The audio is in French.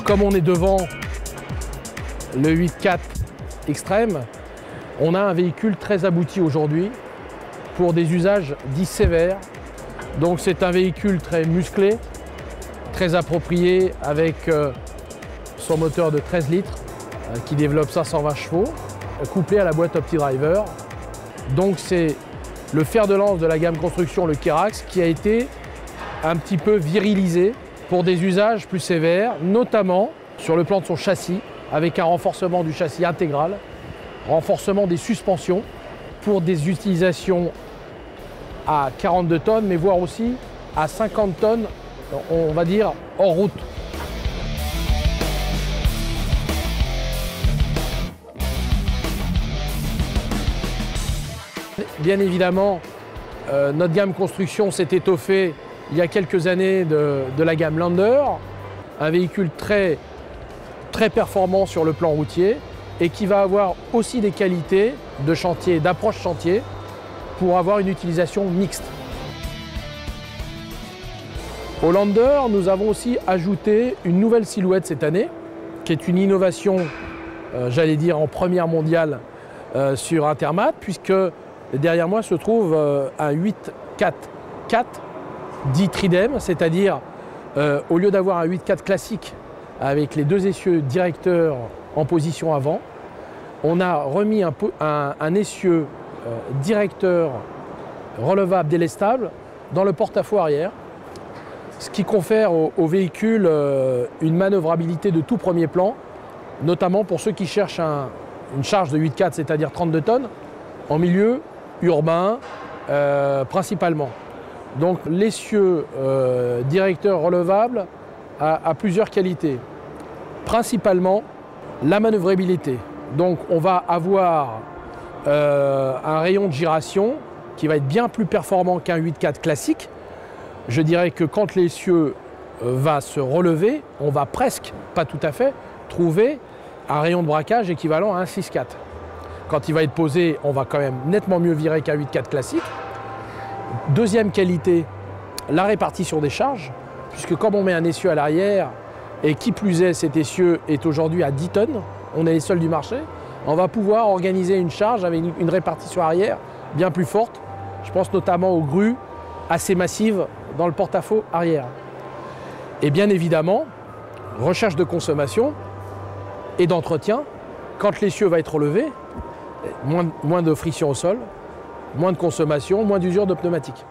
Comme on est devant le 8.4 Extreme, on a un véhicule très abouti aujourd'hui pour des usages dits sévères. Donc c'est un véhicule très musclé, très approprié avec son moteur de 13 litres qui développe 520 chevaux, couplé à la boîte OptiDriver. Donc c'est le fer de lance de la gamme construction, le Kerax, qui a été un petit peu virilisé pour des usages plus sévères, notamment sur le plan de son châssis, avec un renforcement du châssis intégral, renforcement des suspensions pour des utilisations à 42 tonnes, mais voire aussi à 50 tonnes, on va dire, hors route. Bien évidemment, notre gamme construction s'est étoffée il y a quelques années de la gamme Lander, un véhicule très performant sur le plan routier et qui va avoir aussi des qualités de chantier, d'approche chantier pour avoir une utilisation mixte. Au Lander, nous avons aussi ajouté une nouvelle silhouette cette année, qui est une innovation, j'allais dire, en première mondiale sur Intermat, puisque derrière moi se trouve un 8.4 dit Tridem, c'est-à-dire au lieu d'avoir un 8.4 classique avec les deux essieux directeurs en position avant, on a remis un essieu directeur relevable délestable dans le porte-à-faux arrière, ce qui confère au véhicule une manœuvrabilité de tout premier plan, notamment pour ceux qui cherchent une charge de 8.4, c'est-à-dire 32 tonnes, en milieu urbain principalement. Donc l'essieu directeur relevable a plusieurs qualités, principalement la manœuvrabilité. Donc on va avoir un rayon de giration qui va être bien plus performant qu'un 8.4 classique. Je dirais que quand l'essieu va se relever, on va presque, pas tout à fait, trouver un rayon de braquage équivalent à un 6.4. Quand il va être posé, on va quand même nettement mieux virer qu'un 8.4 classique. Deuxième qualité, la répartition des charges, puisque comme on met un essieu à l'arrière, et qui plus est, cet essieu est aujourd'hui à 10 tonnes, on est les seuls du marché, on va pouvoir organiser une charge avec une répartition arrière bien plus forte. Je pense notamment aux grues assez massives dans le porte-à-faux arrière. Et bien évidemment, recherche de consommation et d'entretien, quand l'essieu va être relevé, moins de friction au sol, moins de consommation, moins d'usure de pneumatiques.